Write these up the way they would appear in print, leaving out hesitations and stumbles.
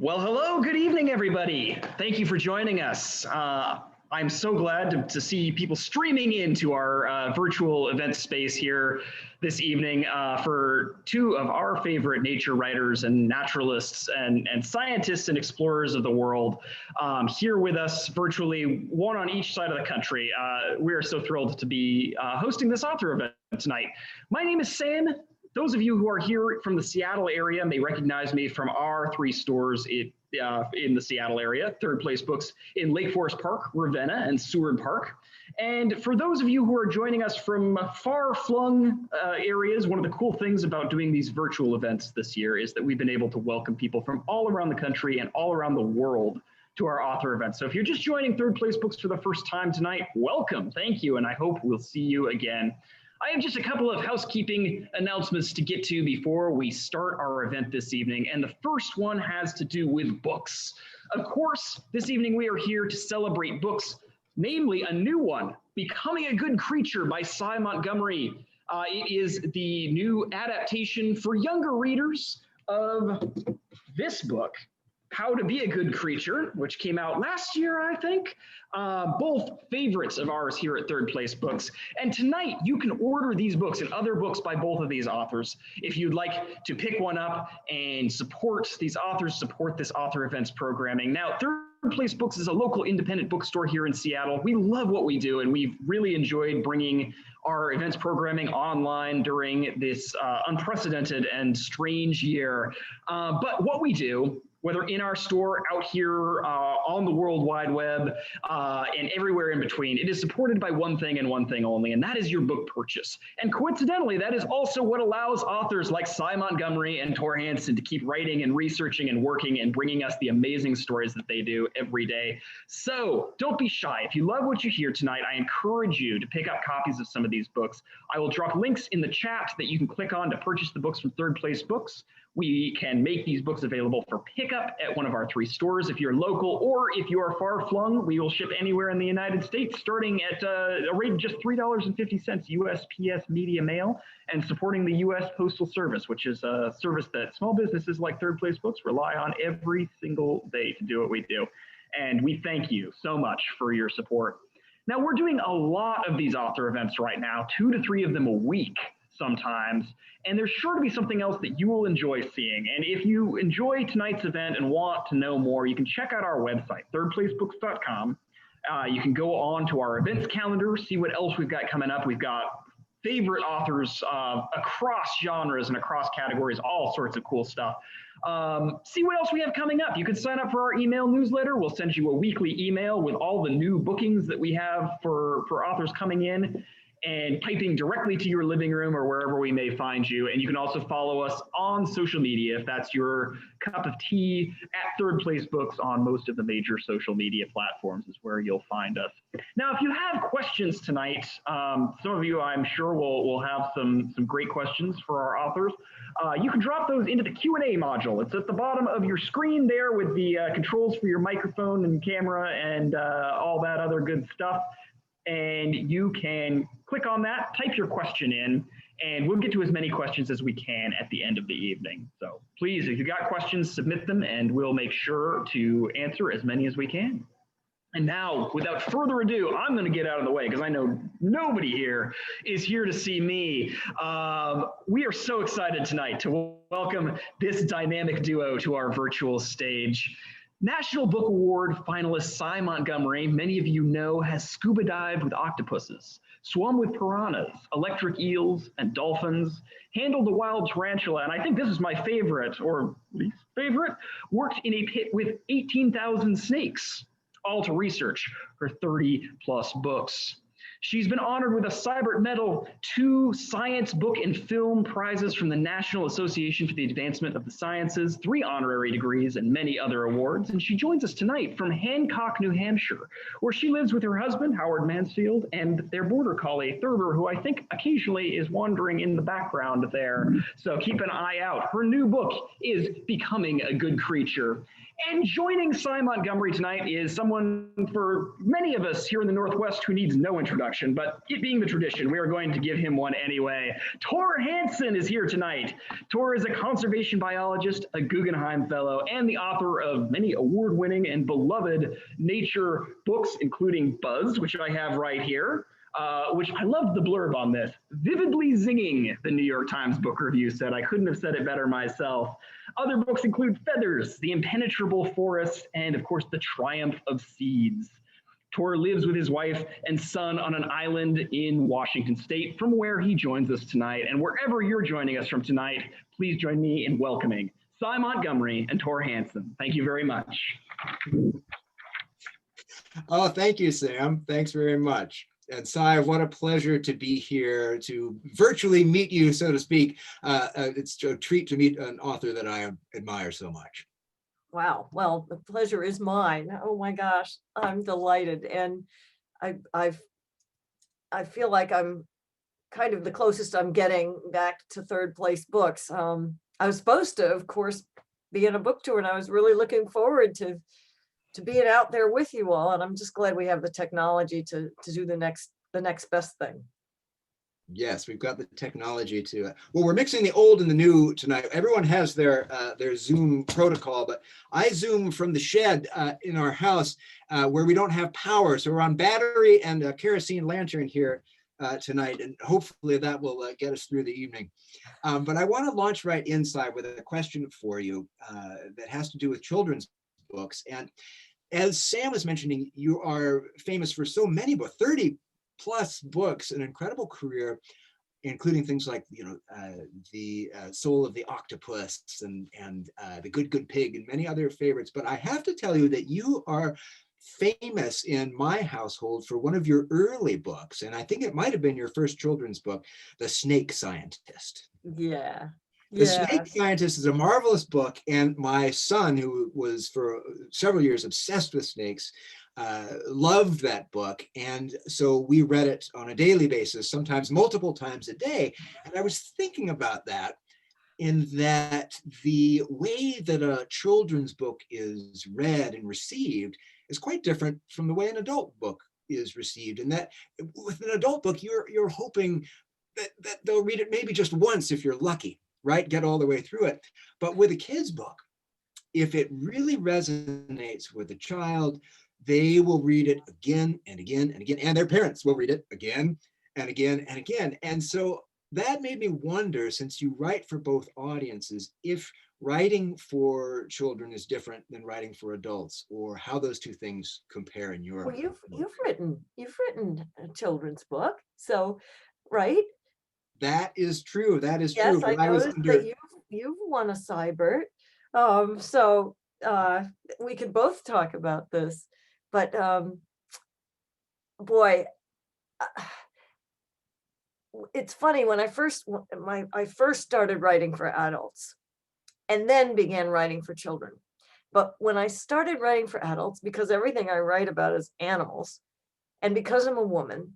Well, hello, good evening, everybody. Thank you for joining us. I'm so glad to see people streaming into our virtual event space here this evening for two of our favorite nature writers and naturalists and scientists and explorers of the world here with us virtually, one on each side of the country. We are so thrilled to be hosting this author event tonight. My name is Sam. Those of you who are here from the Seattle area may recognize me from our three stores in the Seattle area, Third Place Books in Lake Forest Park, Ravenna, and Seward Park. And for those of you who are joining us from far-flung areas, one of the cool things about doing these virtual events this year is that we've been able to welcome people from all around the country and all around the world to our author events. So if you're just joining Third Place Books for the first time tonight, welcome, thank you, and I hope we'll see you again. I have just a couple of housekeeping announcements to get to before we start our event this evening, and the first one has to do with books. Of course, this evening we are here to celebrate books, namely a new one, Becoming a Good Creature by Cy Montgomery. It is the new adaptation for younger readers of this book, How to Be a Good Creature, which came out last year, I think. Both favorites of ours here at Third Place Books. And tonight, you can order these books and other books by both of these authors. If you'd like to pick one up and support these authors, support this author events programming. Now, Third Place Books is a local independent bookstore here in Seattle. We love what we do, and we've really enjoyed bringing our events programming online during this unprecedented and strange year. But what we do, whether in our store, out here on the World Wide Web, and everywhere in between, it is supported by one thing and one thing only, and that is your book purchase. And coincidentally, that is also what allows authors like Cy Montgomery and Thor Hanson to keep writing and researching and working and bringing us the amazing stories that they do every day. So don't be shy. If you love what you hear tonight, I encourage you to pick up copies of some of these books. I will drop links in the chat that you can click on to purchase the books from Third Place Books. We can make these books available for pickup at one of our three stores if you're local, or if you are far-flung, we will ship anywhere in the United States, starting at a rate of just $3.50 USPS Media Mail, and supporting the U.S. Postal Service, which is a service that small businesses like Third Place Books rely on every single day to do what we do. And we thank you so much for your support. Now, we're doing a lot of these author events right now, 2 to 3 of them a week sometimes, and there's sure to be something else that you will enjoy seeing. And if you enjoy tonight's event and want to know more, you can check out our website, thirdplacebooks.com. You can go on to our events calendar, see what else we've got coming up. We've got favorite authors across genres and across categories, all sorts of cool stuff. See what else we have coming up. You can sign up for our email newsletter. We'll send you a weekly email with all the new bookings that we have for authors coming in, and typing directly to your living room or wherever we may find you. And you can also follow us on social media if that's your cup of tea, at Third Place Books on most of the major social media platforms is where you'll find us. Now, if you have questions tonight, some of you I'm sure will have some great questions for our authors. You can drop those into the Q&A module. It's at the bottom of your screen there with the controls for your microphone and camera and all that other good stuff. And you can click on that, type your question in, and we'll get to as many questions as we can at the end of the evening. So please, if you've got questions, submit them, and we'll make sure to answer as many as we can. And now, without further ado, I'm going to get out of the way because I know nobody here is here to see me. We are so excited tonight to welcome this dynamic duo to our virtual stage. National Book Award finalist Cy Montgomery, many of you know, has scuba dived with octopuses, swum with piranhas, electric eels, and dolphins, handled the wild tarantula, and I think this is my favorite, or least favorite, worked in a pit with 18,000 snakes, all to research her 30-plus books. She's been honored with a Cybert Medal, 2 Science Book and Film Prizes from the National Association for the Advancement of the Sciences, 3 honorary degrees, and many other awards. And she joins us tonight from Hancock, New Hampshire, where she lives with her husband, Howard Mansfield, and their border collie, Thurber, who I think occasionally is wandering in the background there. So keep an eye out. Her new book is Becoming a Good Creature. And joining Cy Montgomery tonight is someone for many of us here in the Northwest who needs no introduction, but it being the tradition, we are going to give him one anyway. Thor Hanson is here tonight. Thor is a conservation biologist, a Guggenheim Fellow, and the author of many award-winning and beloved nature books, including Buzz, which I have right here. Which I loved the blurb on this. Vividly zinging, the New York Times book review said. I couldn't have said it better myself. Other books include Feathers, The Impenetrable Forest, and of course, The Triumph of Seeds. Thor lives with his wife and son on an island in Washington State, from where he joins us tonight. And wherever you're joining us from tonight, please join me in welcoming Cy Montgomery and Thor Hanson. Thank you very much. Oh, thank you, Sam. Thanks very much. And Cy, what a pleasure to be here to virtually meet you, so to speak. It's a treat to meet an author that I admire so much. Wow. Well, the pleasure is mine. Oh my gosh, I'm delighted. And I feel like I'm kind of the closest I'm getting back to third place books. I was supposed to, of course, be in a book tour, and I was really looking forward to being out there with you all. And I'm just glad we have the technology to do the next best thing. Yes, we've got the technology to, well, we're mixing the old and the new tonight. Everyone has their Zoom protocol, but I Zoom from the shed in our house where we don't have power. So we're on battery and a kerosene lantern here tonight, and hopefully that will get us through the evening. But I want to launch right inside with a question for you that has to do with children's books. And as Sam was mentioning, you are famous for so many books, 30 plus books, an incredible career, including things like, the Soul of the Octopus and The Good Pig and many other favorites. But I have to tell you that you are famous in my household for one of your early books, and I think it might have been your first children's book, The Snake Scientist. Yeah. The Snake Scientist is a marvelous book, and my son, who was for several years obsessed with snakes, loved that book. And so we read it on a daily basis, sometimes multiple times a day. And I was thinking about that, in that the way that a children's book is read and received is quite different from the way an adult book is received. And that with an adult book, you're hoping that they'll read it maybe just once if you're lucky, right? Get all the way through it. But with a kid's book, if it really resonates with a child, they will read it again and again and again, and their parents will read it again and again and again. And so that made me wonder, since you write for both audiences, if writing for children is different than writing for adults, or how those two things compare in your. Well, you've written a children's book, so right? That is true. That is Yes, true. I But I was noticed under. that you've won a Cybert. So we could both talk about this, but boy, it's funny, when I first started writing for adults and then began writing for children. But when I started writing for adults, because everything I write about is animals, and because I'm a woman,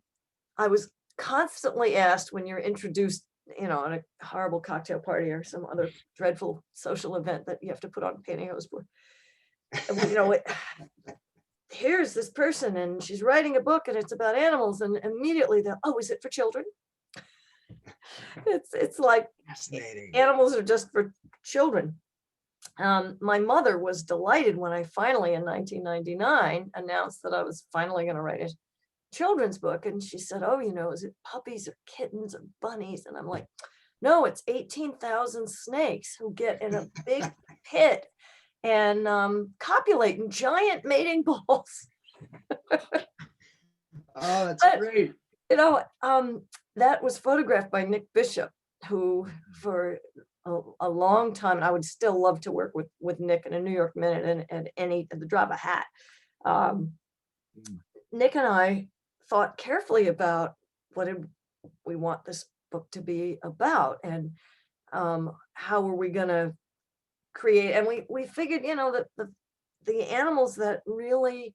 I was constantly asked, when you're introduced, at a horrible cocktail party or some other dreadful social event that you have to put on pantyhose for, here's this person and she's writing a book and it's about animals, and immediately they're, oh, is it for children? It's like animals are just for children. My mother was delighted when I finally, in 1999, announced that I was finally going to write a children's book. And she said, oh, is it puppies or kittens or bunnies? And I'm like, no, it's 18,000 snakes who get in a big pit and copulate in giant mating balls. Oh, that's great. That was photographed by Nick Bishop, who for a long time, and I would still love to work with Nick in a New York Minute and at the drop of a hat. Nick and I thought carefully about what did we want this book to be about, and how were we going to create, and we figured, that the animals that really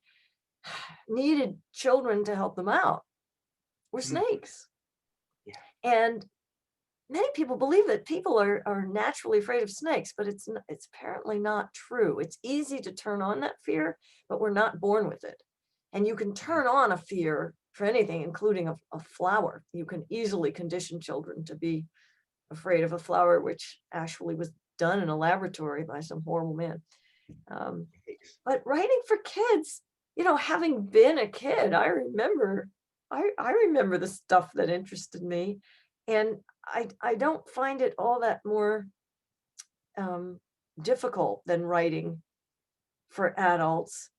needed children to help them out were snakes. Yeah. And many people believe that people are naturally afraid of snakes, but it's apparently not true. It's easy to turn on that fear, but we're not born with it. And you can turn on a fear for anything, including a flower. You can easily condition children to be afraid of a flower, which actually was done in a laboratory by some horrible man. But writing for kids, having been a kid, I remember the stuff that interested me, and I don't find it all that more difficult than writing for adults.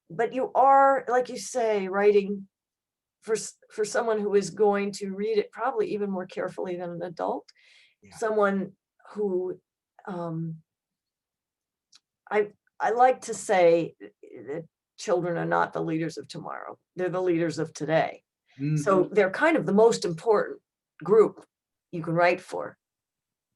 But you are, like you say, writing for someone who is going to read it probably even more carefully than an adult. Yeah. Someone who I like to say that children are not the leaders of tomorrow. They're the leaders of today. Mhm. So they're kind of the most important group you can write for.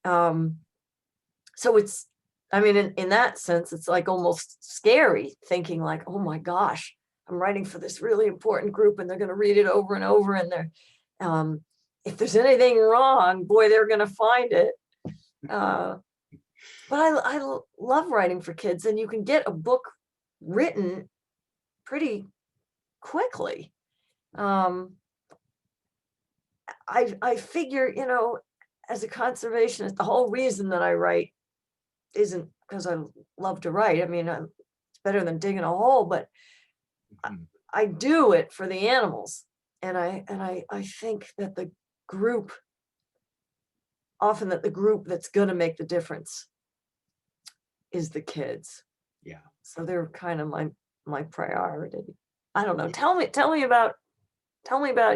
So it's, I mean, in that sense, it's like almost scary thinking like, oh my gosh, I'm writing for this really important group and they're going to read it over and over. And if there's anything wrong, boy, they're going to find it. But I love writing for kids, and you can get a book written pretty quickly. I figure, as a conservationist, the whole reason that I write isn't because I love to write. I mean, it's better than digging a hole, but I do it for the animals. And I think that the group that's going to make the difference is the kids. Yeah. So they're kind of my priority. I don't know. Tell me about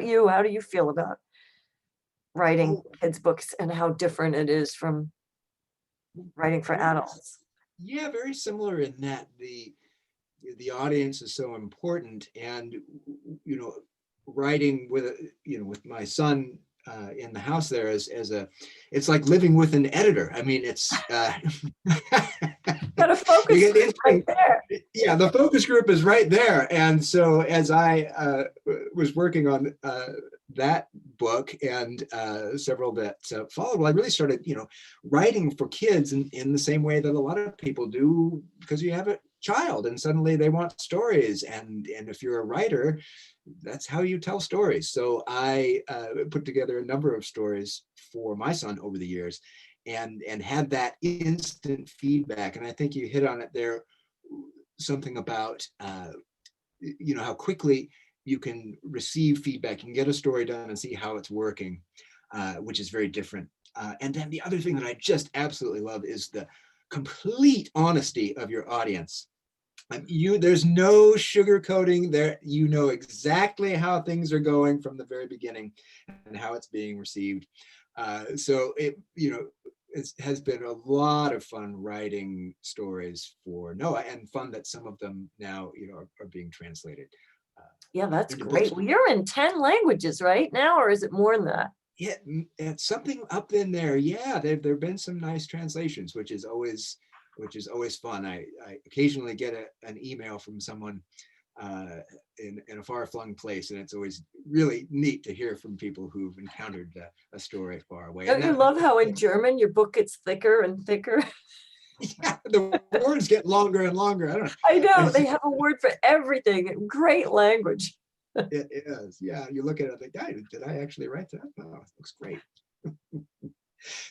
you. How do you feel about writing kids books and how different it is from writing for adults? Yeah, very similar in that the audience is so important, and writing with my son in the house there it's like living with an editor. I mean, it's Got a focus group right there. Yeah, the focus group is right there. And so as I was working on that book and several that followed, well, I really started, writing for kids in the same way that a lot of people do, because you have a child and suddenly they want stories. And if you're a writer, that's how you tell stories. So I put together a number of stories for my son over the years and had that instant feedback. And I think you hit on it there, something about, how quickly you can receive feedback. You can get a story done and see how it's working, which is very different. And then the other thing that I just absolutely love is the complete honesty of your audience. There's no sugarcoating there. You know exactly how things are going from the very beginning and how it's being received. So it has been a lot of fun writing stories for Noah, and fun that some of them now are being translated. Yeah, that's great. Well, you're in 10 languages right now, or is it more than that? Yeah, it's something up in there. Yeah, there've been some nice translations, which is always fun. I occasionally get an email from someone in a far-flung place, and it's always really neat to hear from people who've encountered a story far away. Don't you love how in German your book gets thicker and thicker? Yeah, the words get longer and longer. I don't know. I know, they have a word for everything. Great language. It is. Yeah, you look at it and think, did I actually write that? Oh, it looks great.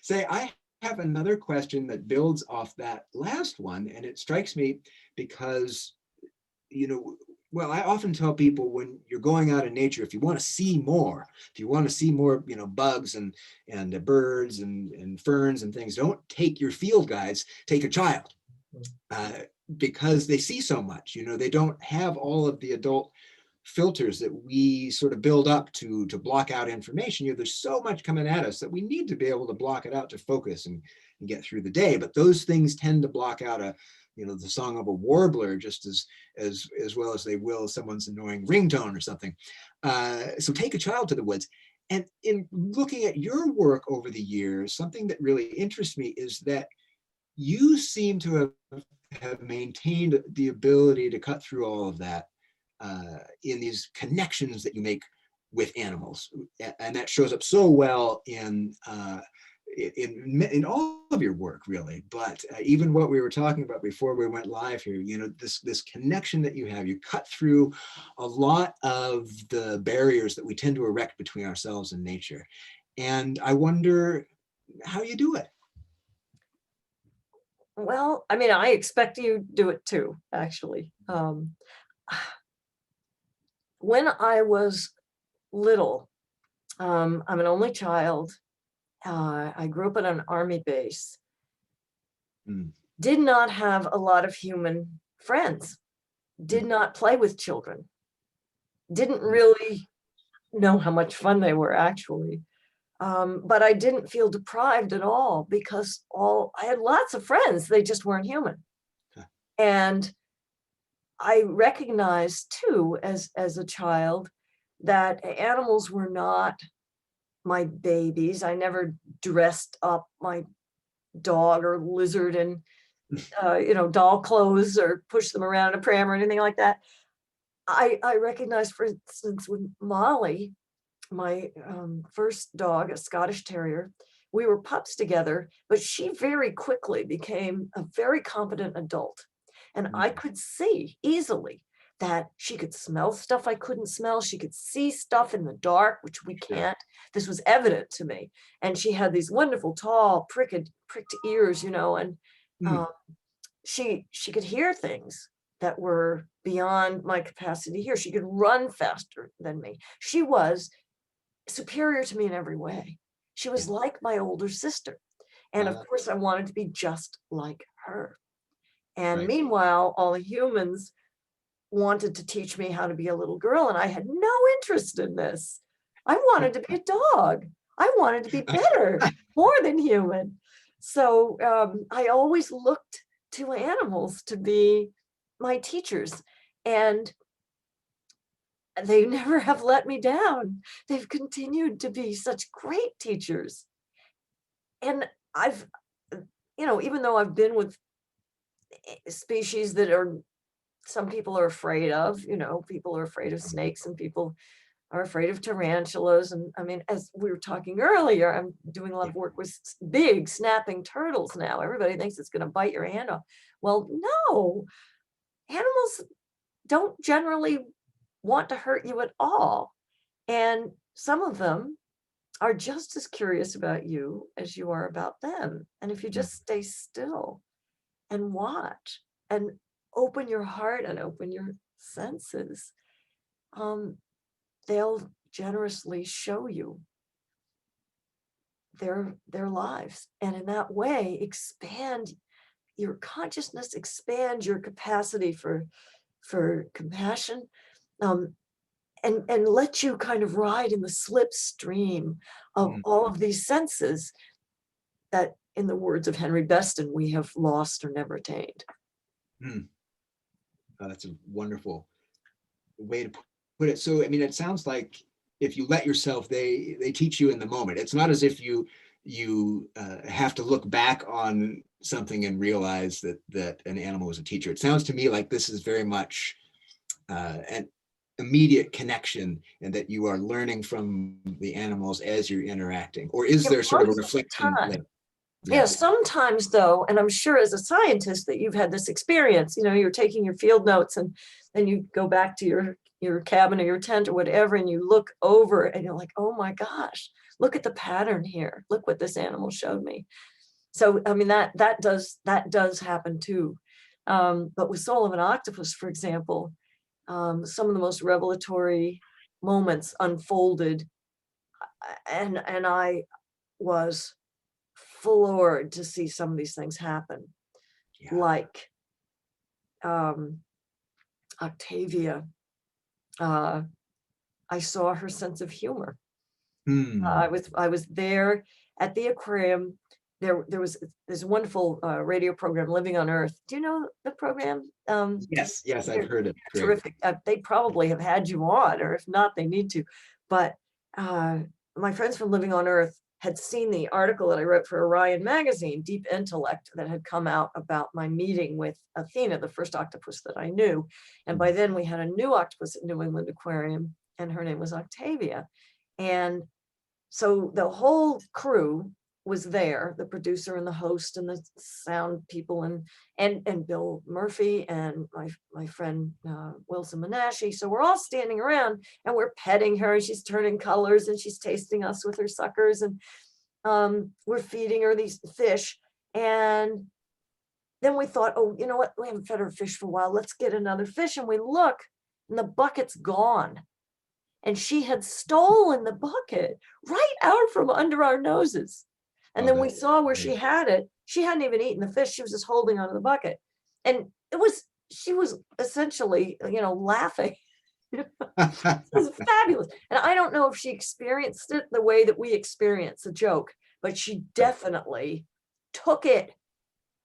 Say, I have another question that builds off that last one, and it strikes me because, well, I often tell people when you're going out in nature, if you want to see more, bugs and birds and ferns and things, don't take your field guides, take a child, because they see so much. They don't have all of the adult filters that we sort of build up to block out information. There's so much coming at us that we need to be able to block it out to focus and get through the day. But those things tend to block out the song of a warbler just as well as they will someone's annoying ringtone or something. So take a child to the woods. And in looking at your work over the years, something that really interests me is that you seem to have maintained the ability to cut through all of that in these connections that you make with animals. And that shows up so well in all of your work, really. But even what we were talking about before we went live here, you know, this connection that you have, you cut through a lot of the barriers that we tend to erect between ourselves and nature. And I wonder how you do it. Well, I mean, I expect you to do it too, actually. When I was little, I'm an only child. I grew up at an army base. Did not have a lot of human friends. Did not play with children. Didn't really know how much fun they were, actually. But I didn't feel deprived at all, because I had lots of friends. They just weren't human. And I recognized too, as a child, that animals were not my babies. I never dressed up my dog or lizard in doll clothes, or pushed them around in a pram or anything like that. I recognized, for instance, with Molly, my first dog, a Scottish Terrier, we were pups together, but she very quickly became a very competent adult. And I could see easily that she could smell stuff I couldn't smell. She could see stuff in the dark, which we can't. This was evident to me. And she had these wonderful, tall, pricked ears, and she could hear things that were beyond my capacity to hear. She could run faster than me. She was superior to me in every way. She was like my older sister. And of course, I wanted to be just like her. And meanwhile, all the humans wanted to teach me how to be a little girl, and I had no interest in this. I wanted to be a dog. I wanted to be better, more than human. So I always looked to animals to be my teachers, and they never have let me down. They've continued to be such great teachers. And I've, even though I've been with species that some people are afraid of, people are afraid of snakes, and people are afraid of tarantulas. And I mean, as we were talking earlier, I'm doing a lot of work with big snapping turtles now. Everybody thinks it's going to bite your hand off. Well, no, animals don't generally want to hurt you at all. And some of them are just as curious about you as you are about them. And if you just stay still and watch and open your heart and open your senses, they'll generously show you their lives. And in that way, expand your consciousness, expand your capacity for compassion, and let you kind of ride in the slipstream of all of these senses that, in the words of Henry Beston, we have lost or never attained. Oh, that's a wonderful way to put it. So, I mean, it sounds like if you let yourself, they teach you in the moment. It's not as if you have to look back on something and realize that an animal is a teacher. It sounds to me like this is very much an immediate connection, and that you are learning from the animals as you're interacting. Or is there sort of a reflection? Yeah, sometimes though, and I'm sure as a scientist that you've had this experience, you're taking your field notes, and then you go back to your cabin or your tent or whatever, and you look over and you're like, oh my gosh, look at the pattern here. Look what this animal showed me. So, I mean, that does happen too. But with Soul of an Octopus, for example, some of the most revelatory moments unfolded, and I was floored to see some of these things happen. Like Octavia, I saw her sense of humor. I was there at the aquarium. There was this wonderful radio program, Living on Earth. Do you know the program? Yes, I've heard it. Terrific. They probably have had you on, or if not, they need to. But my friends from Living on Earth had seen the article that I wrote for Orion magazine, Deep Intellect, that had come out about my meeting with Athena, the first octopus that I knew. And by then we had a new octopus at New England Aquarium. and her name was Octavia. And so the whole crew was there, the producer and the host and the sound people and Bill Murphy and my friend Wilson Menashe. So we're all standing around and we're petting her, and she's turning colors and she's tasting us with her suckers, and we're feeding her these fish. And then we thought, oh, you know what? We haven't fed her fish for a while. Let's get another fish. And we look, and the bucket's gone. And she had stolen the bucket right out from under our noses. And then we saw where she had it. She hadn't even eaten the fish. She was just holding onto the bucket. And she was essentially, laughing. It was fabulous. And I don't know if she experienced it the way that we experience the joke, but she definitely took it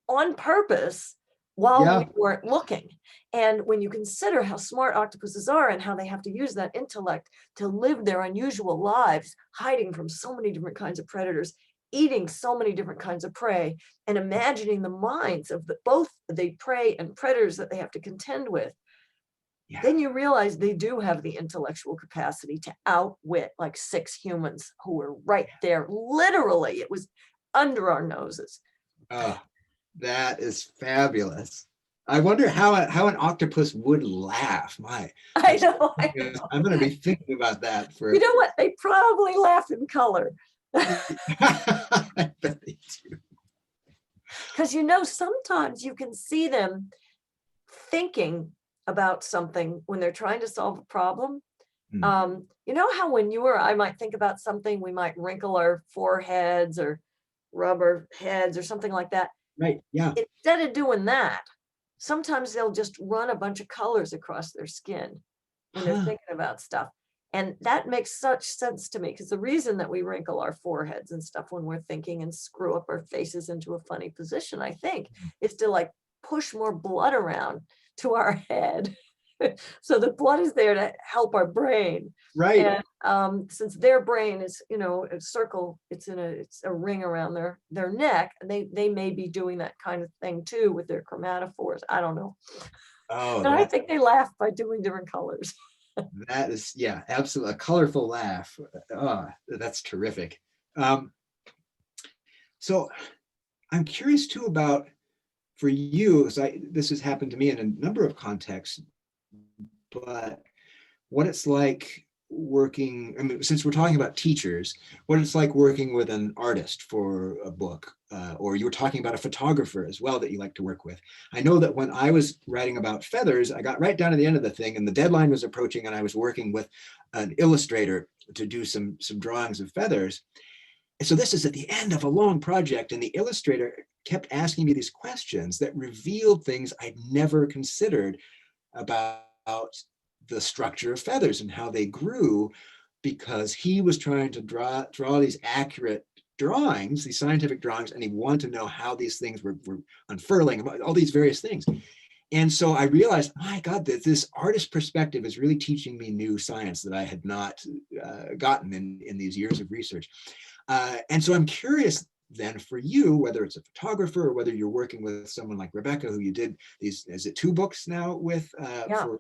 on purpose while we weren't looking. And when you consider how smart octopuses are and how they have to use that intellect to live their unusual lives, hiding from so many different kinds of predators, eating so many different kinds of prey, and imagining the minds of both the prey and predators that they have to contend with, then you realize they do have the intellectual capacity to outwit like 6 humans who were right there. Literally, it was under our noses. Oh, that is fabulous. I wonder how an octopus would laugh. I know. I'm going to be thinking about that for. You know what? They probably laugh in color. I bet they do. Because sometimes you can see them thinking about something when they're trying to solve a problem. You know how when you or I might think about something, we might wrinkle our foreheads or rub our heads or something like that. Right. Yeah. Instead of doing that, sometimes they'll just run a bunch of colors across their skin when they're thinking about stuff. And that makes such sense to me, because the reason that we wrinkle our foreheads and stuff when we're thinking and screw up our faces into a funny position, I think, is to like push more blood around to our head. So the blood is there to help our brain. Right. And since their brain is, a circle, it's a ring around their neck, and they may be doing that kind of thing too with their chromatophores. I don't know. Oh, but I think they laugh by doing different colors. That is, absolutely a colorful laugh. Oh, that's terrific. So I'm curious too about, for you, because this has happened to me in a number of contexts, but what it's like working, since we're talking about teachers, what it's like working with an artist for a book, or you were talking about a photographer as well that you like to work with. I know that when I was writing about feathers, I got right down to the end of the thing and the deadline was approaching, and I was working with an illustrator to do some drawings of feathers. And so this is at the end of a long project, and the illustrator kept asking me these questions that revealed things I'd never considered about the structure of feathers and how they grew, because he was trying to draw these accurate drawings, these scientific drawings, and he wanted to know how these things were unfurling, all these various things. And so I realized, my God, that this artist perspective is really teaching me new science that I had not gotten in these years of research. And so I'm curious then for you, whether it's a photographer or whether you're working with someone like Rebecca, who you did these, is it 2 books now with, for,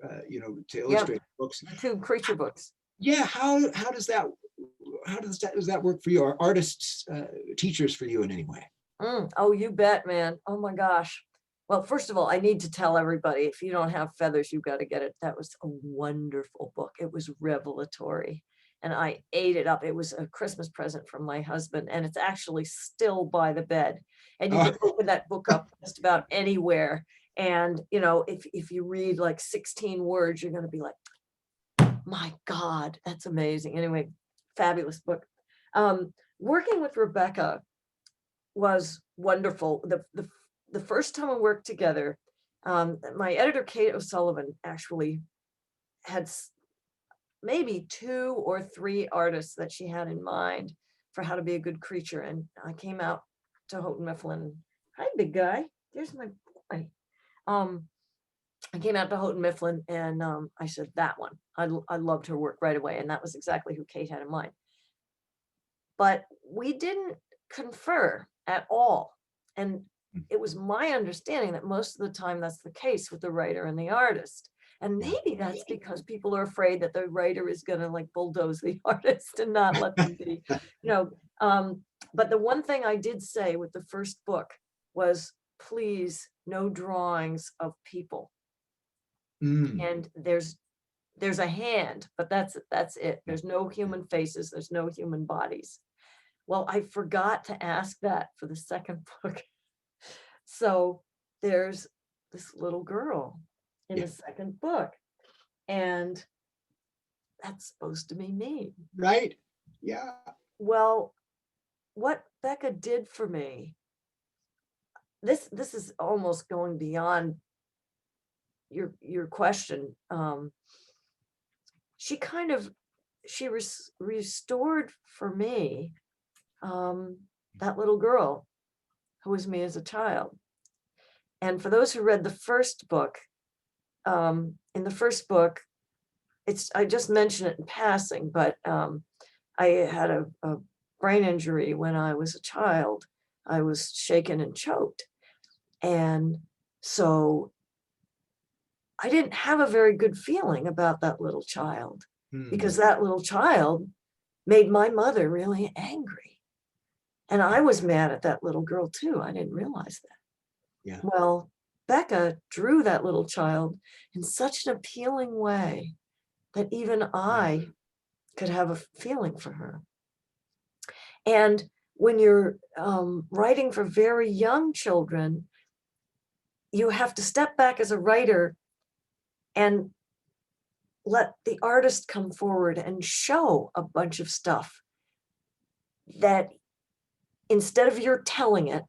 to illustrate books? 2 creature books. Yeah. How does that work for you? Are artists, teachers for you in any way? Oh, you bet, man. Oh my gosh. Well, first of all, I need to tell everybody, if you don't have feathers, you've got to get it. That was a wonderful book. It was revelatory. And I ate it up. It was a Christmas present from my husband, and it's actually still by the bed. And you can open that book up just about anywhere. And, if you read like 16 words, you're going to be like, my God, that's amazing. Anyway, fabulous book. Working with Rebecca was wonderful. The first time we worked together, my editor, Kate O'Sullivan, actually had maybe 2 or 3 artists that she had in mind for how to be a good creature. And I came out to Houghton Mifflin. Hi, big guy. There's my boy. I came out to Houghton Mifflin, and I said, that one. I loved her work right away. And that was exactly who Kate had in mind. But we didn't confer at all. And it was my understanding that most of the time that's the case with the writer and the artist. And maybe that's because people are afraid that the writer is going to like bulldoze the artist and not let them be, but the one thing I did say with the first book was, please, no drawings of people. And there's a hand, but that's it. There's no human faces. There's no human bodies. Well, I forgot to ask that for the second book. So there's this little girl in the second book, and that's supposed to be me. Right. Yeah. Well, what Becca did for me, this is almost going beyond your question. She restored for me that little girl who was me as a child. And for those who read the first book, in the first book, I just mentioned it in passing, but I had a brain injury when I was a child. I was shaken and choked. And so I didn't have a very good feeling about that little child, because that little child made my mother really angry. And I was mad at that little girl too. I didn't realize that. Yeah. Well, Becca drew that little child in such an appealing way that even I could have a feeling for her. And when you're writing for very young children, you have to step back as a writer and let the artist come forward and show a bunch of stuff that instead of you're telling it,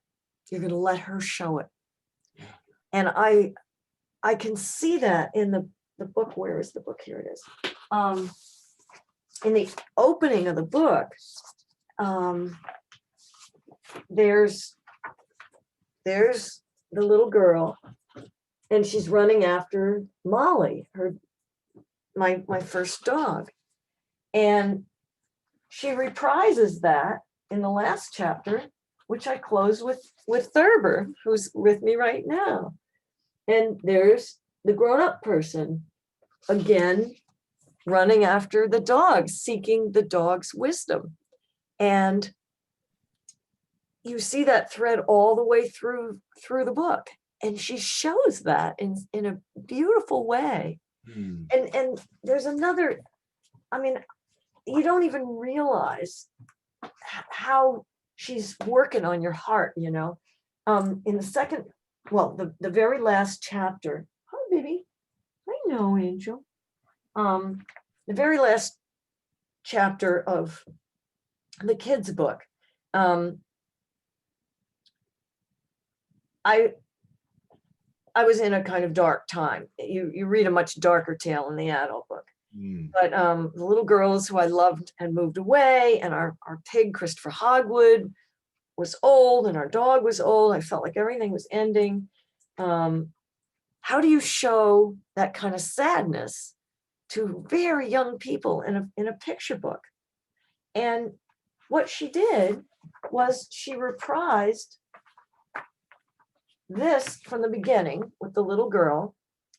you're going to let her show it. Yeah. And I can see that in the book. Where is the book? Here it is. In the opening of the book, there's the little girl, and she's running after Molly, my first dog. And she reprises that in the last chapter, which I close with Thurber, who's with me right now. And there's the grown-up person, again, running after the dog, seeking the dog's wisdom. And you see that thread all the way through the book. And she shows that in a beautiful way. And there's another, I mean, you don't even realize how she's working on your heart, in the second, well, the very last chapter. Hi, baby. I know, Angel. The very last chapter of the kids' book. I was in a kind of dark time. You read a much darker tale in the adult book. But the little girls who I loved had moved away, and our pig, Christopher Hogwood, was old, and our dog was old. I felt like everything was ending. How do you show that kind of sadness to very young people in a picture book? And what she did was she reprised this from the beginning with the little girl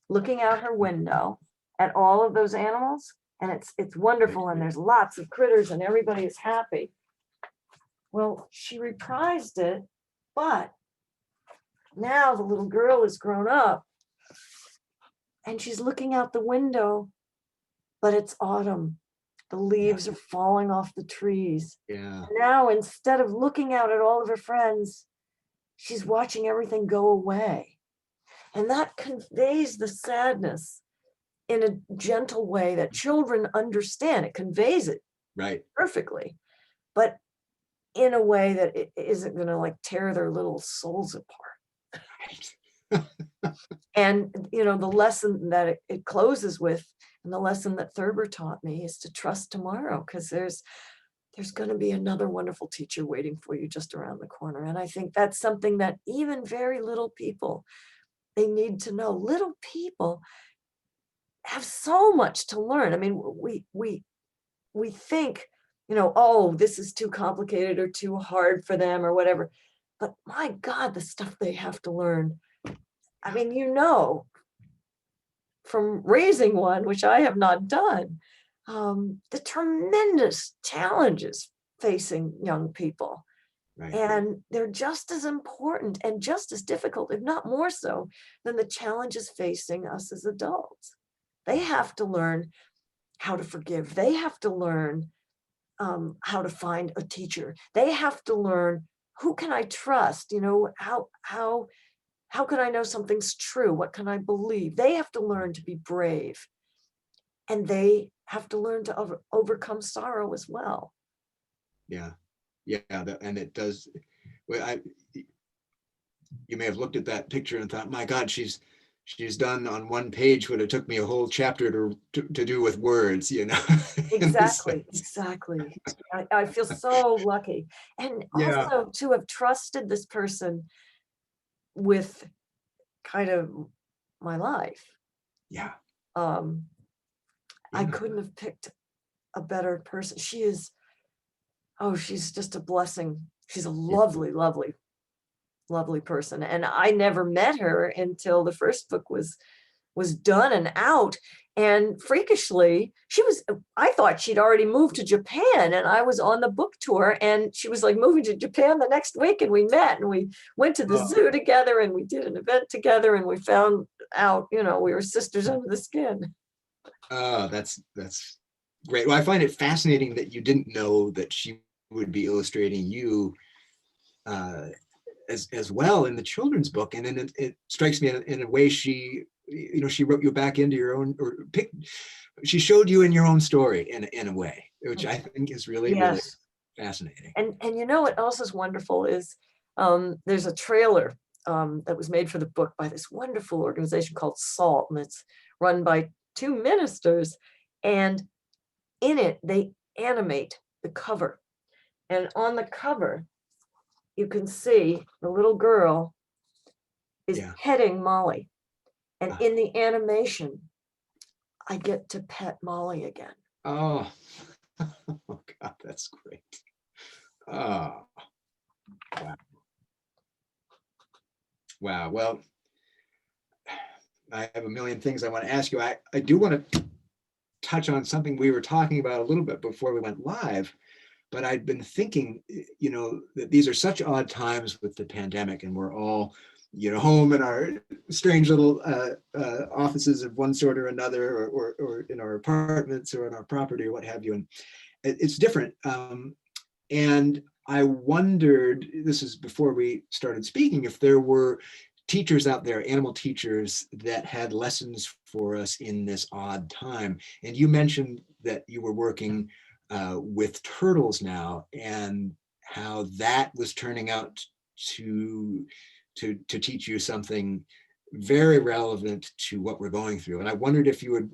looking out her window at all of those animals, and it's wonderful, and there's lots of critters and everybody is happy. Well, she reprised it, but now the little girl is grown up and she's looking out the window, but it's autumn. The leaves are falling off the trees. Yeah. Now, instead of looking out at all of her friends, she's watching everything go away. And that conveys the sadness in a gentle way that children understand. It conveys it perfectly, but in a way that it isn't going to like tear their little souls apart. And, the lesson that it closes with, and the lesson that Thurber taught me, is to trust tomorrow, because there's going to be another wonderful teacher waiting for you just around the corner. And I think that's something that even very little people, they need to know. Little people have so much to learn. I mean, we think, oh, this is too complicated or too hard for them or whatever. But my God, the stuff they have to learn. I mean, from raising one, which I have not done, the tremendous challenges facing young people. Right. And they're just as important and just as difficult, if not more so, than the challenges facing us as adults. They have to learn how to forgive. They have to learn how to find a teacher. They have to learn, who can I trust? You know, how can I know something's true? What can I believe? They have to learn to be brave, and they have to learn to overcome sorrow as well. Yeah. Yeah. And it does. Well, you may have looked at that picture and thought, my God, she's done on one page what it took me a whole chapter to do with words, you know. Exactly, exactly. I feel so lucky. And Yeah. also to have trusted this person with kind of my life. Yeah. Um, I Yeah. couldn't have picked a better person. She is, oh, she's just a blessing. She's a lovely, lovely, lovely person. And I never met her until the first book was done and out. And freakishly, I thought she'd already moved to Japan, and I was on the book tour, and she was like moving to Japan the next week, and we met and we went to the Oh, zoo together, and we did an event together, and we found out, you know, we were sisters under the skin. oh, that's great. Well, I find it fascinating that you didn't know that she would be illustrating you as well in the children's book. And then it strikes me in a way she wrote you back into your own, or she showed you in your own story in a way, which I think is really, really Yes. fascinating. And you know what else is wonderful is there's a trailer that was made for the book by this wonderful organization called SALT, and it's run by two ministers. And in it, they animate the cover. And on the cover, you can see the little girl is Yeah. petting Molly. And Ah. in the animation, I get to pet Molly again. Oh, oh God, that's great. Oh, wow. Wow. Well, I have a million things I want to ask you. I do want to touch on something we were talking about a little bit before we went live, but I'd been thinking, that these are such odd times with the pandemic, and we're all, home in our strange little offices of one sort or another, or in our apartments or in our property or what have you. And it's different. And I wondered, this is before we started speaking, if there were teachers out there, animal teachers, that had lessons for us in this odd time. And you mentioned that you were working with turtles now, and how that was turning out to teach you something very relevant to what we're going through. And I wondered if you would,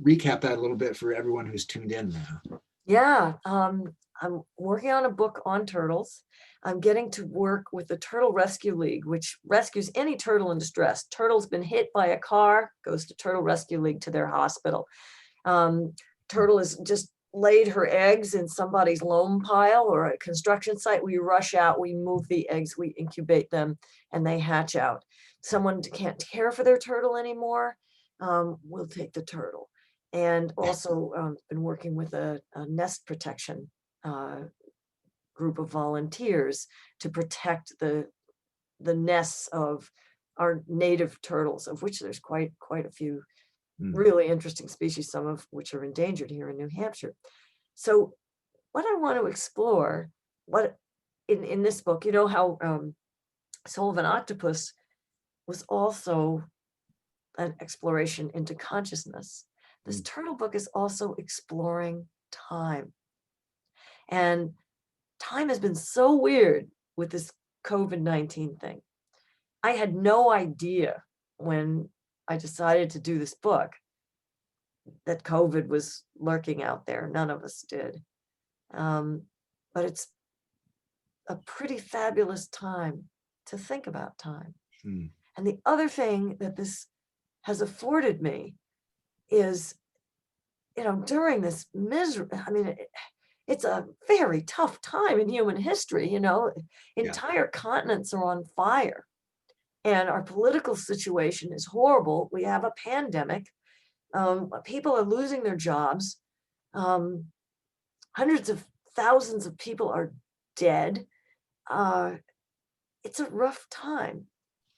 recap that a little bit for everyone who's tuned in now. Yeah, I'm working on a book on turtles. I'm getting to work with the Turtle Rescue League, which rescues any turtle in distress. Turtle's been hit by a car, goes to Turtle Rescue League to their hospital. Turtle has just laid her eggs in somebody's loam pile or a construction site. We rush out, we move the eggs, we incubate them, and they hatch out. Someone can't care for their turtle anymore, we'll take the turtle. And also been working with a nest protection group of volunteers to protect the nests of our native turtles, of which there's quite a few really interesting species, some of which are endangered here in New Hampshire. So what I want to explore, what in this book, how Soul of an Octopus was also an exploration into consciousness. This turtle book is also exploring time. And time has been so weird with this COVID-19 thing. I had no idea when I decided to do this book that COVID was lurking out there. None of us did. But it's a pretty fabulous time to think about time. And the other thing that this has afforded me is, during this misery, it's a very tough time in human history, entire continents are on fire. And our political situation is horrible. We have a pandemic. People are losing their jobs. Hundreds of thousands of people are dead. It's a rough time.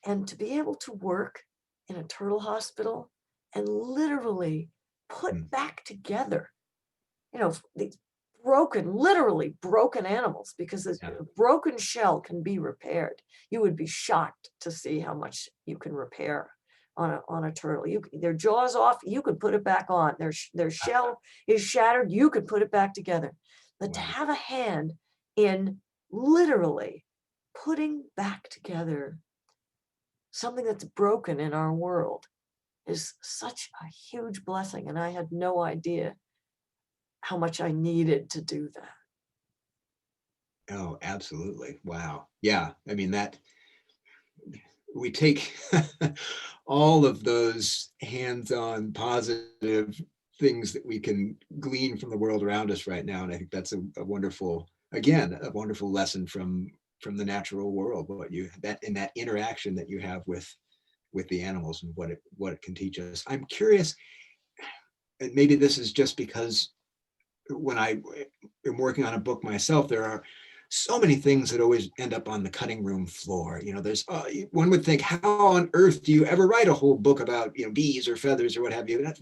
And to be able to work in a turtle hospital and literally put back together, these literally broken animals, because a broken shell can be repaired. You would be shocked to see how much you can repair on a turtle. Their jaw's off, you could put it back on. Their shell is shattered, you could put it back together. But to have a hand in literally putting back together something that's broken in our world is such a huge blessing. And I had no idea how much I needed to do that. Oh, absolutely. Wow. Yeah. I mean, that we take all of those hands-on positive things that we can glean from the world around us right now. And I think that's a wonderful, again, a wonderful lesson from the natural world, that interaction that you have with the animals and what it can teach us. I'm curious, and maybe this is just because when I am working on a book myself, there are so many things that always end up on the cutting room floor. There's one would think, how on earth do you ever write a whole book about bees or feathers or what have you? And it's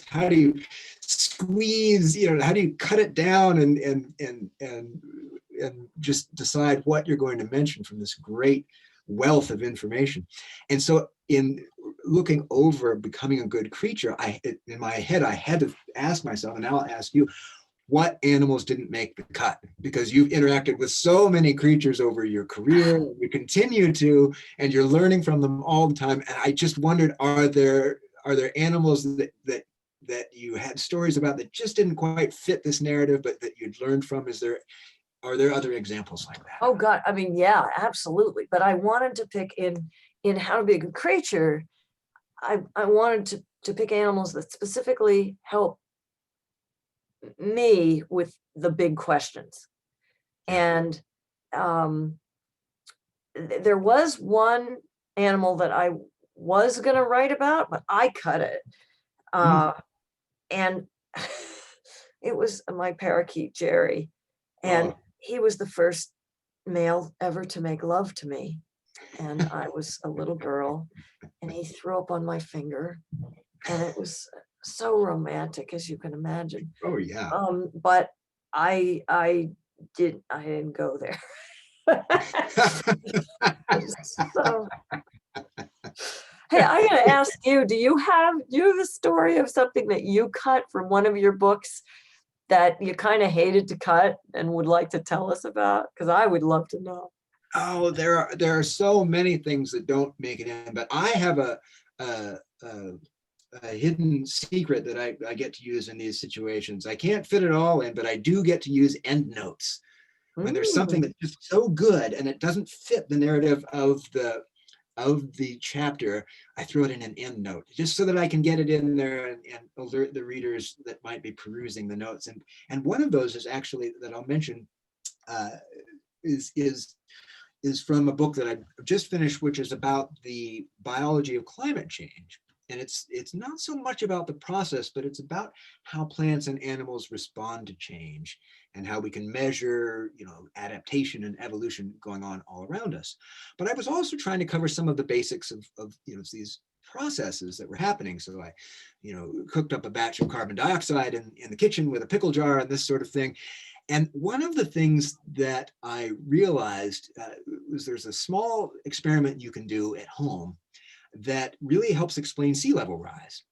how do you squeeze, how do you cut it down and just decide what you're going to mention from this great wealth of information. And so in looking over Becoming a Good Creature, in my head, I had to ask myself, and now I'll ask you, what animals didn't make the cut? Because you've interacted with so many creatures over your career, and you continue to, and you're learning from them all the time. And I just wondered, are there animals that you had stories about that just didn't quite fit this narrative, but that you'd learned from? Are there other examples like that? Oh God, I mean, yeah, absolutely. But I wanted to pick in How to Be a Good Creature, I wanted to pick animals that specifically help me with the big questions. And there was one animal that I was going to write about, but I cut it. And it was my parakeet, Jerry. And he was the first male ever to make love to me. And I was a little girl, and he threw up on my finger, and it was so romantic, as you can imagine. Oh yeah. But I didn't go there. So, hey, I'm going to ask you, do you have a story of something that you cut from one of your books that you kind of hated to cut and would like to tell us about? Because I would love to know. Oh, there are so many things that don't make it in, but I have a hidden secret that I get to use in these situations. I can't fit it all in, but I do get to use endnotes when there's something that's just so good and it doesn't fit the narrative of the chapter. I throw it in an endnote just so that I can get it in there and alert the readers that might be perusing the notes. And one of those is actually that I'll mention is from a book that I've just finished, which is about the biology of climate change. And it's not so much about the process, but it's about how plants and animals respond to change and how we can measure, adaptation and evolution going on all around us. But I was also trying to cover some of the basics of these processes that were happening. So I, cooked up a batch of carbon dioxide in the kitchen with a pickle jar and this sort of thing. And one of the things that I realized was there's a small experiment you can do at home that really helps explain sea level rise.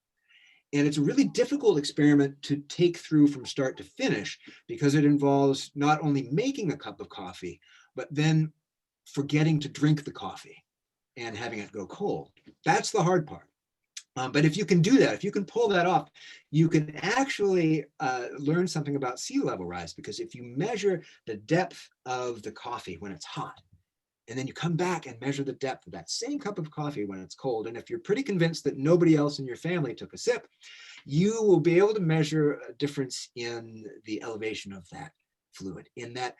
And it's a really difficult experiment to take through from start to finish because it involves not only making a cup of coffee, but then forgetting to drink the coffee and having it go cold. That's the hard part. But if you can do that, if you can pull that off, you can actually learn something about sea level rise, because if you measure the depth of the coffee when it's hot, and then you come back and measure the depth of that same cup of coffee when it's cold, and if you're pretty convinced that nobody else in your family took a sip, you will be able to measure a difference in the elevation of that fluid, in that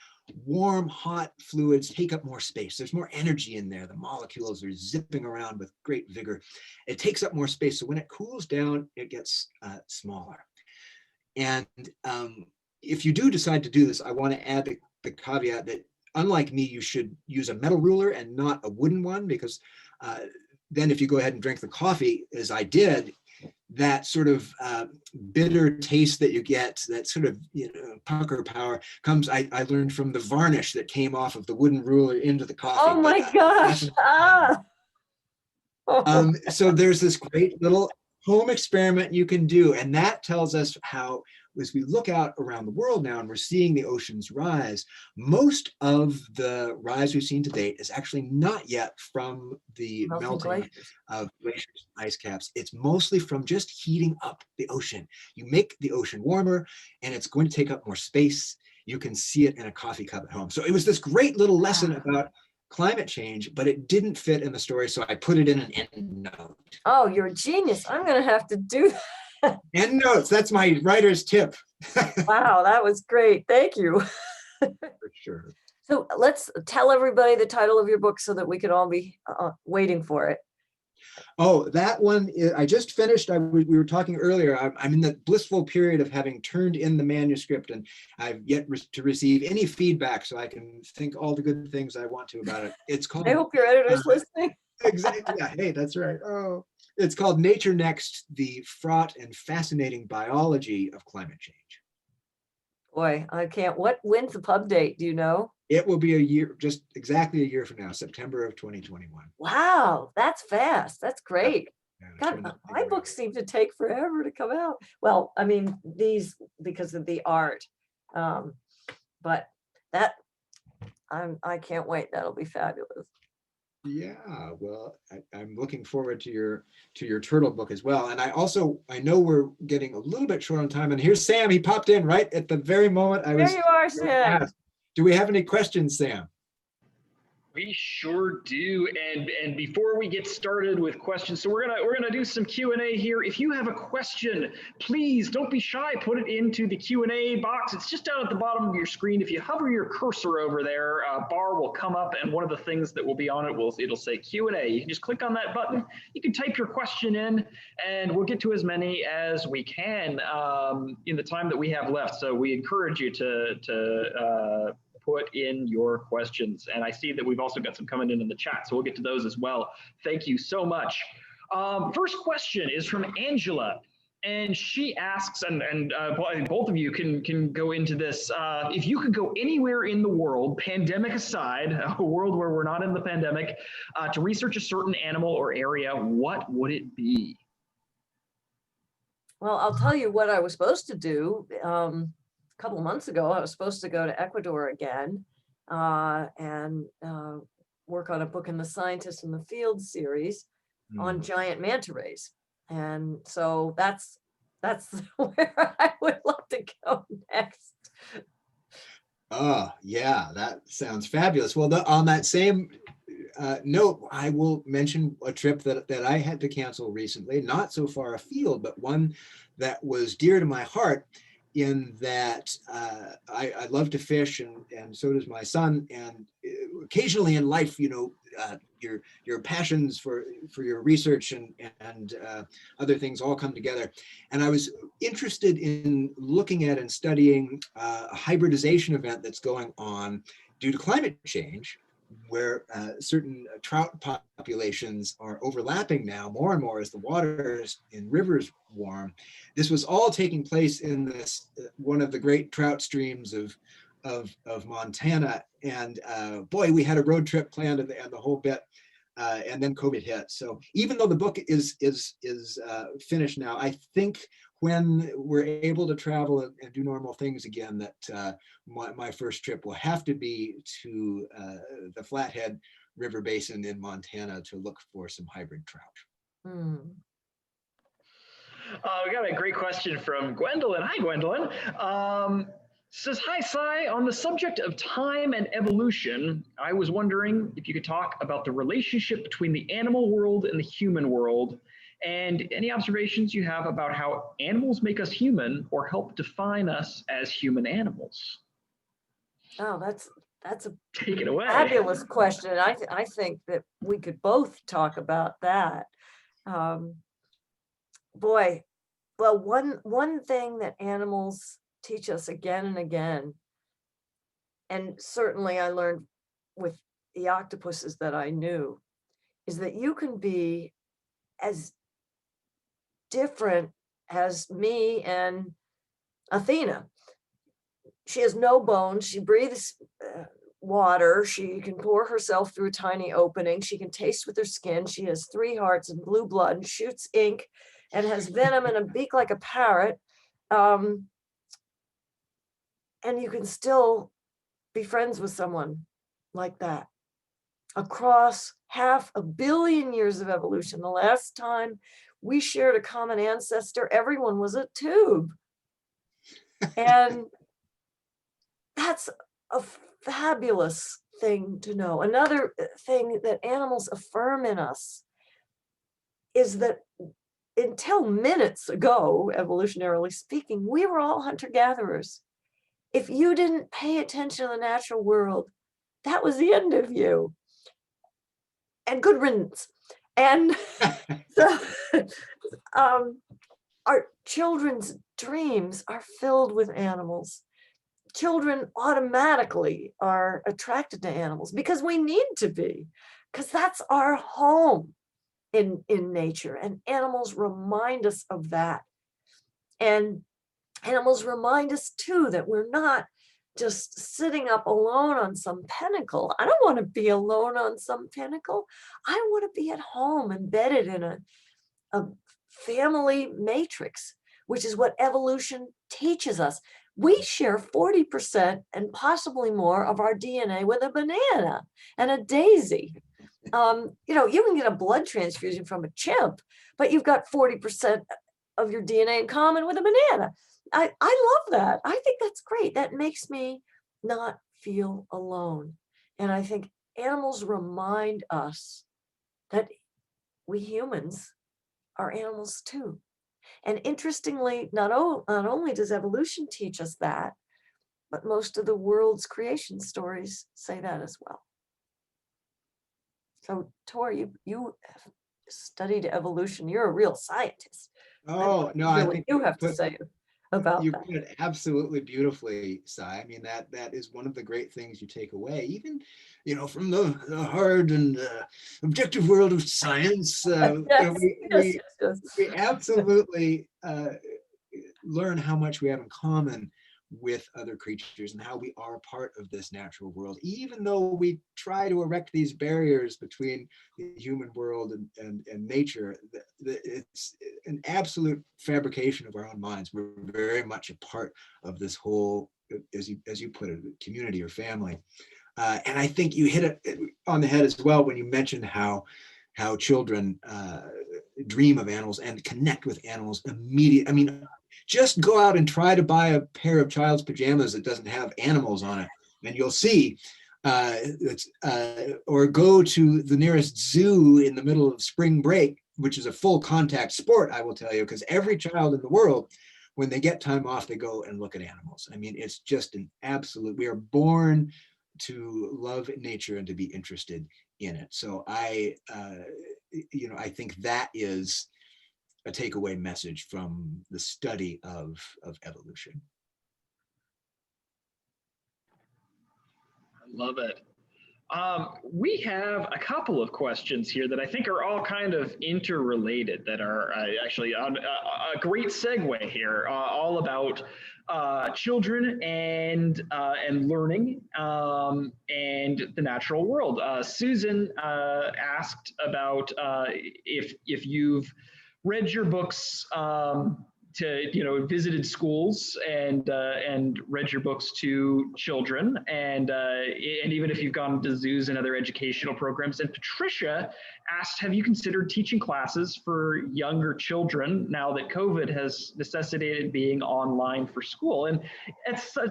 warm, hot fluids take up more space. There's more energy in there. The molecules are zipping around with great vigor. It takes up more space. So when it cools down, it gets smaller. And if you do decide to do this, I want to add the caveat that unlike me, you should use a metal ruler and not a wooden one, because then if you go ahead and drink the coffee, as I did, that sort of bitter taste that you get, that sort of pucker power comes, I learned, from the varnish that came off of the wooden ruler into the coffee. Oh my gosh. So there's this great little home experiment you can do, and that tells us how, as we look out around the world now and we're seeing the oceans rise, most of the rise we've seen to date is actually not yet from the melting of glaciers and ice caps. It's mostly from just heating up the ocean. You make the ocean warmer and it's going to take up more space. You can see it in a coffee cup at home. So it was this great little lesson about climate change, but it didn't fit in the story, so I put it in an endnote. Oh, you're a genius. I'm going to have to do that. Endnotes, that's my writer's tip. Wow, that was great. Thank you. For sure. So let's tell everybody the title of your book so that we can all be waiting for it. Oh, that one, I just finished. We were talking earlier. I'm in the blissful period of having turned in the manuscript, and I've yet to receive any feedback, so I can think all the good things I want to about it. It's called. I hope your editor's listening. Exactly. Yeah. Hey, that's right. Oh, it's called Nature Next: The Fraught and Fascinating Biology of Climate Change. Boy, I can't. When's the pub date? Do you know? It will be a year, just exactly a year from now, September of 2021. Wow, that's fast. That's great. Yeah, God, my books seem to take forever to come out. Well, I mean, these because of the art, but that I can't wait. That'll be fabulous. Yeah, well, I'm looking forward to your turtle book as well. And I know we're getting a little bit short on time. And here's Sam. He popped in right at the very moment I was. There you are, Sam. Do we have any questions, Sam? We sure do. And before we get started with questions, so we're gonna do some Q&A here. If you have a question, please don't be shy. Put it into the Q&A box. It's just down at the bottom of your screen. If you hover your cursor over there, a bar will come up, and one of the things that will be on it it'll say Q&A. You can just click on that button. You can type your question in, and we'll get to as many as we can in the time that we have left. So we encourage you to put in your questions. And I see that we've also got some coming in the chat, so we'll get to those as well. Thank you so much. First question is from Angela, and she asks, and both of you can go into this. If you could go anywhere in the world, pandemic aside, a world where we're not in the pandemic, to research a certain animal or area, what would it be? Well, I'll tell you what I was supposed to do. Couple of months ago, I was supposed to go to Ecuador again and work on a book in the Scientist in the Field series on giant manta rays. And so that's where I would love to go next. Oh, yeah, that sounds fabulous. Well, on that same note, I will mention a trip that I had to cancel recently, not so far afield, but one that was dear to my heart, in that I love to fish, and so does my son. And occasionally in life, your passions for your research and other things all come together. And I was interested in looking at and studying a hybridization event that's going on due to climate change, where certain trout populations are overlapping now more and more as the waters in rivers warm. This was all taking place in this one of the great trout streams of Montana, and boy, we had a road trip planned and the whole bit, and then COVID hit. So even though the book is finished now, I think when we're able to travel and do normal things again, that my first trip will have to be to the Flathead River Basin in Montana to look for some hybrid trout. We got a great question from Gwendolyn. Hi, Gwendolyn. Says, hi, Cy. On the subject of time and evolution, I was wondering if you could talk about the relationship between the animal world and the human world, and any observations you have about how animals make us human or help define us as human animals. Oh, that's a Take it away. fabulous question. I think that we could both talk about that. Um, boy, well, one thing that animals teach us again and again, and certainly I learned with the octopuses that I knew, is that you can be as different as me and Athena. She has no bones. She breathes water. She can pour herself through a tiny opening. She can taste with her skin. She has 3 hearts and blue blood and shoots ink and has venom and a beak like a parrot. Um, and you can still be friends with someone like that across 500 million years of evolution. The last time we shared a common ancestor, everyone was a tube. And that's a fabulous thing to know. Another thing that animals affirm in us is that until minutes ago, evolutionarily speaking, we were all hunter-gatherers. If you didn't pay attention to the natural world, that was the end of you. And good riddance. And so our children's dreams are filled with animals. Children automatically are attracted to animals because we need to be, because that's our home in nature. And animals remind us of that. And animals remind us too that we're not just sitting up alone on some pinnacle. I don't want to be alone on some pinnacle. I want to be at home, embedded in a family matrix, which is what evolution teaches us. We share 40% and possibly more of our DNA with a banana and a daisy. You can get a blood transfusion from a chimp, but you've got 40% of your DNA in common with a banana. I love that. I think that's great. That makes me not feel alone. And I think animals remind us that we humans are animals too. And interestingly, not only does evolution teach us that, but most of the world's creation stories say that as well. So, Tor, you have studied evolution. You're a real scientist. Oh, no, I think you have to say about you that. put it absolutely beautifully, Sai. I mean, that is one of the great things you take away, even, from the hard and objective world of science. Yes, yes, yes. We absolutely learn how much we have in common with other creatures and how we are part of this natural world, even though we try to erect these barriers between the human world and nature. It's an absolute fabrication of our own minds. We're very much a part of this whole, as you put it, community or family. And I think you hit it on the head as well when you mentioned how children dream of animals and connect with animals immediately. I mean, just go out and try to buy a pair of child's pajamas that doesn't have animals on it, and you'll see. Or go to the nearest zoo in the middle of spring break, which is a full contact sport, I will tell you, because every child in the world, when they get time off, they go and look at animals. I mean, it's just an absolute, we are born to love nature and to be interested in it. So I think that is a takeaway message from the study of evolution. I love it. We have a couple of questions here that I think are all kind of interrelated that are actually a great segue here, all about children and learning and the natural world. Susan asked about if you've read your books visited schools and read your books to children, and even if you've gone to zoos and other educational programs. And Patricia asked, have you considered teaching classes for younger children now that COVID has necessitated being online for school? And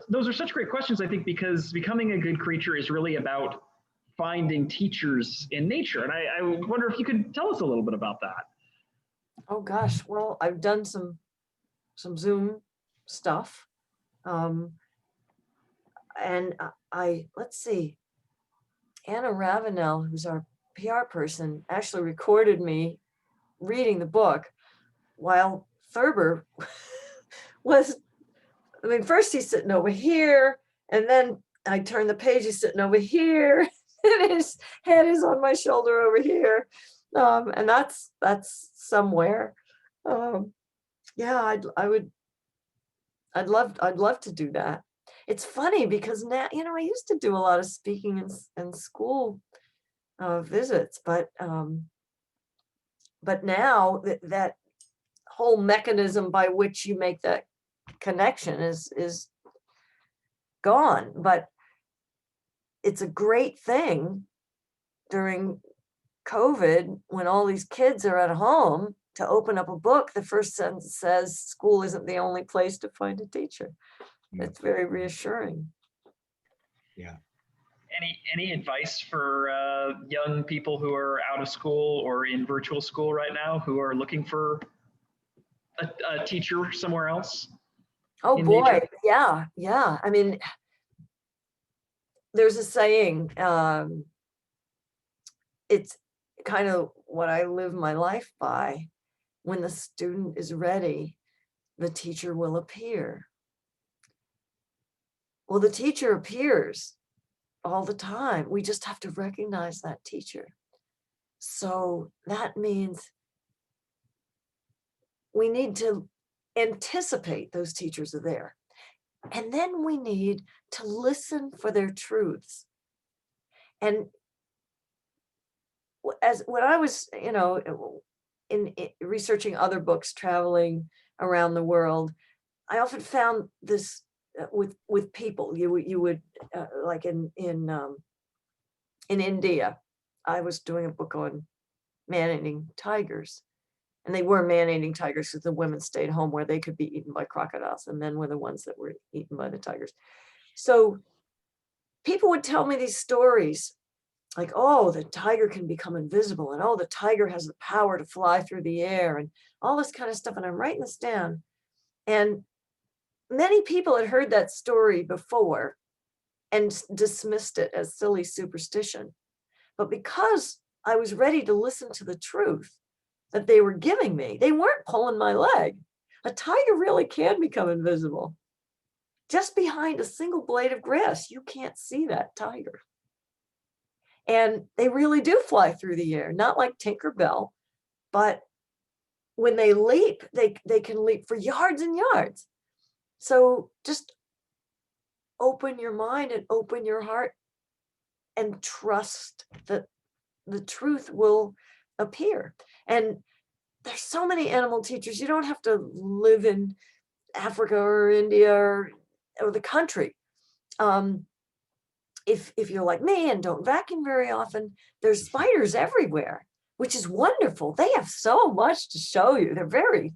those are such great questions, I think, because becoming a good creature is really about finding teachers in nature. And I wonder if you could tell us a little bit about that. Oh gosh, well, I've done some Zoom stuff. and let's see, Anna Ravenel, who's our PR person, actually recorded me reading the book while Thurber was, I mean, first he's sitting over here, and then I turn the page, he's sitting over here, and his head is on my shoulder over here. And that's somewhere. Yeah, I'd love to do that. It's funny because now, I used to do a lot of speaking and school visits, but now that whole mechanism by which you make that connection is gone. But it's a great thing during COVID, when all these kids are at home, to open up a book, the first sentence says, "School isn't the only place to find a teacher." It's very reassuring. Yeah. Any advice for young people who are out of school or in virtual school right now who are looking for a teacher somewhere else? Oh boy, yeah. I mean, there's a saying, it's kind of what I live my life by. When the student is ready, the teacher will appear. Well, the teacher appears all the time. We just have to recognize that teacher. So that means we need to anticipate those teachers are there. And then we need to listen for their truths. And when I was, in researching other books, traveling around the world, I often found this with people. You would like in India, I was doing a book on man-eating tigers, and they were man-eating tigers because the women stayed home where they could be eaten by crocodiles, and men were the ones that were eaten by the tigers. So people would tell me these stories like, oh, the tiger can become invisible, and oh, the tiger has the power to fly through the air, and all this kind of stuff. And I'm writing this down. And many people had heard that story before and dismissed it as silly superstition. But because I was ready to listen to the truth that they were giving me, they weren't pulling my leg. A tiger really can become invisible. Just behind a single blade of grass, you can't see that tiger. And they really do fly through the air, not like Tinkerbell, but when they leap, they can leap for yards and yards. So just open your mind and open your heart and trust that the truth will appear. And there's so many animal teachers. You don't have to live in Africa or India or the country. If you're like me and don't vacuum very often, there's spiders everywhere, which is wonderful. They have so much to show you. They're very,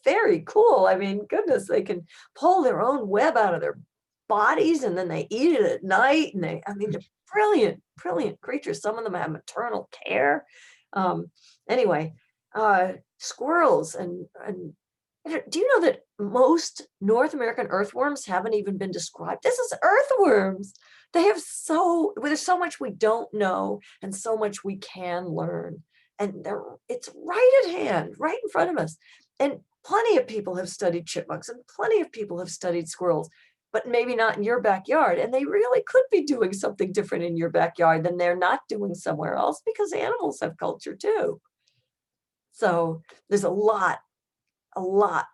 very cool. I mean, goodness, they can pull their own web out of their bodies, and then they eat it at night. And they're brilliant, brilliant creatures. Some of them have maternal care. Anyway, squirrels and do you know that most North American earthworms haven't even been described? This is earthworms. There's so much we don't know and so much we can learn. And it's right at hand, right in front of us. And plenty of people have studied chipmunks and plenty of people have studied squirrels, but maybe not in your backyard. And they really could be doing something different in your backyard than they're not doing somewhere else, because animals have culture too. So there's a lot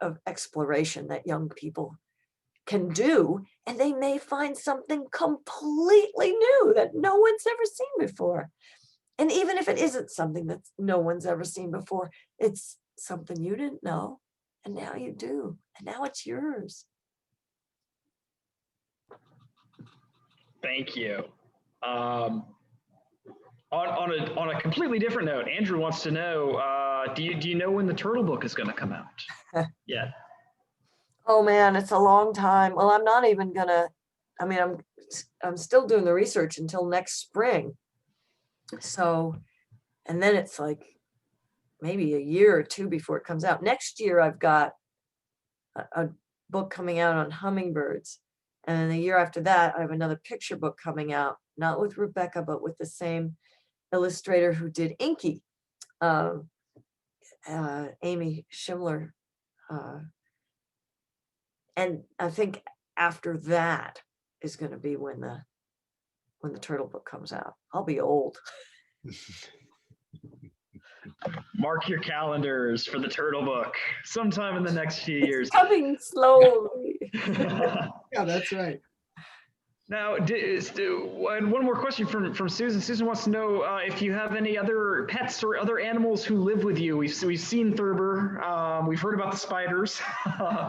of exploration that young people can do, and they may find something completely new that no one's ever seen before. And even if it isn't something that no one's ever seen before, it's something you didn't know, and now you do, and now it's yours. Thank you. On a completely different note, Andrew wants to know, do you know when the turtle book is going to come out? Yeah. Oh man, it's a long time. Well, I'm not even gonna, I mean, I'm still doing the research until next spring. So, and then it's like maybe a year or two before it comes out. Next year, I've got a book coming out on hummingbirds. And the year after that, I have another picture book coming out, not with Rebecca, but with the same illustrator who did Inky, Amy Schimler. And I think after that is going to be when the turtle book comes out. I'll be old. Mark your calendars for the turtle book sometime in the next few years. It's coming slowly. Yeah, that's right. Now, one more question from Susan. Susan wants to know if you have any other pets or other animals who live with you. We've seen Thurber. We've heard about the spiders.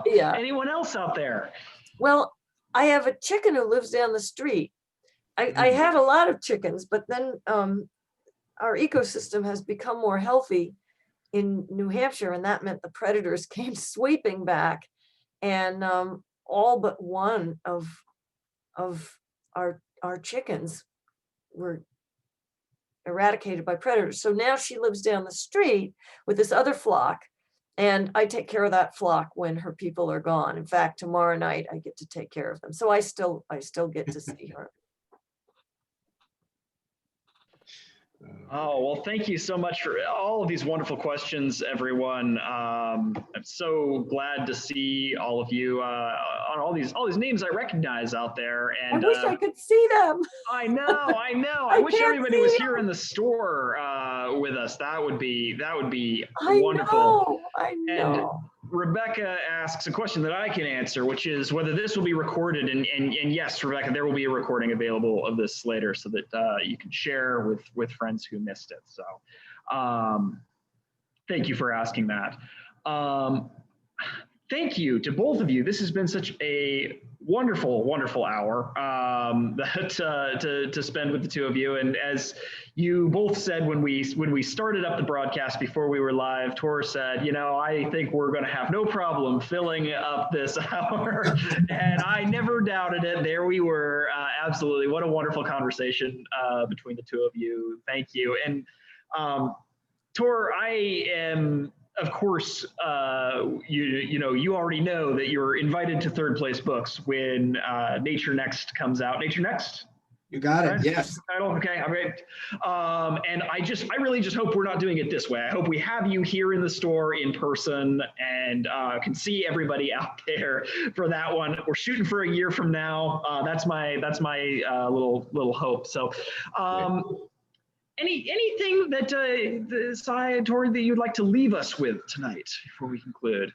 Yeah. Anyone else out there? Well, I have a chicken who lives down the street. I had a lot of chickens, but then our ecosystem has become more healthy in New Hampshire, and that meant the predators came sweeping back, and all but one of our chickens were eradicated by predators. So now she lives down the street with this other flock, and I take care of that flock when her people are gone. In fact, tomorrow night I get to take care of them. So I still get to see her. Oh, well, thank you so much for all of these wonderful questions, everyone. I'm so glad to see all of you on all these names I recognize out there. And I wish I could see them. I know. I wish everybody was here in the store with us. That would be wonderful. I know. And Rebecca asks a question that I can answer, which is whether this will be recorded. And yes, Rebecca, there will be a recording available of this later so that you can share with friends who missed it. So thank you for asking that. Thank you to both of you. This has been such a wonderful, wonderful hour to spend with the two of you. And as you both said when we started up the broadcast before we were live, Thor said, I think we're going to have no problem filling up this hour. And I never doubted it. There we were. Absolutely. What a wonderful conversation between the two of you. Thank you. And Thor, I am, of course, you already know that you're invited to Third Place Books when Nature Next comes out. Nature Next? You got it. Right? Yes. Title. Okay. All right. And I really just hope we're not doing it this way. I hope we have you here in the store in person and can see everybody out there for that one. We're shooting for a year from now. That's my little hope. So. Anything that Tori, that you'd like to leave us with tonight before we conclude?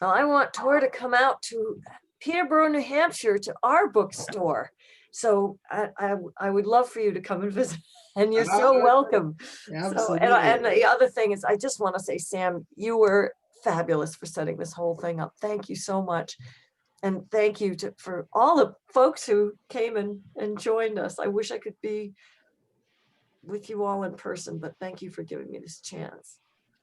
Well, I want Tor to come out to Peterborough, New Hampshire, to our bookstore. So I would love for you to come and visit, and you're so welcome. Absolutely. So, and the other thing is, I just want to say, Sam, you were fabulous for setting this whole thing up. Thank you so much. And thank you for all the folks who came and joined us. I wish I could be with you all in person, but thank you for giving me this chance.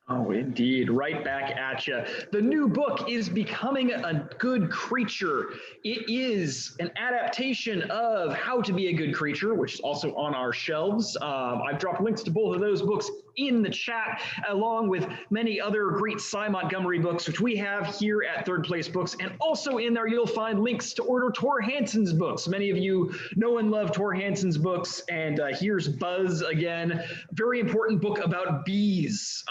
Oh, indeed. Right back at you. The new book is Becoming a Good Creature. It is an adaptation of How to Be a Good Creature, which is also on our shelves. I've dropped links to both of those books in the chat, along with many other great Cy Montgomery books, which we have here at Third Place Books. And also in there, you'll find links to order Thor Hanson's books. Many of you know and love Thor Hanson's books. And here's Buzz again. Very important book about bees.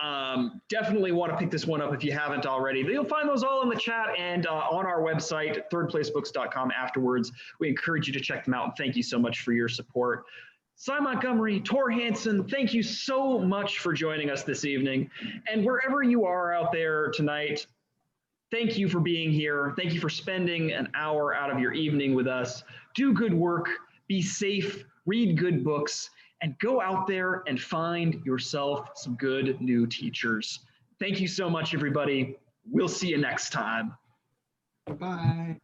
Definitely want to pick this one up if you haven't already. You'll find those all in the chat and on our website, thirdplacebooks.com afterwards. We encourage you to check them out. And thank you so much for your support. Cy Montgomery, Thor Hanson, thank you so much for joining us this evening. And wherever you are out there tonight, thank you for being here. Thank you for spending an hour out of your evening with us. Do good work, be safe, read good books, and go out there and find yourself some good new teachers. Thank you so much, everybody. We'll see you next time. Bye.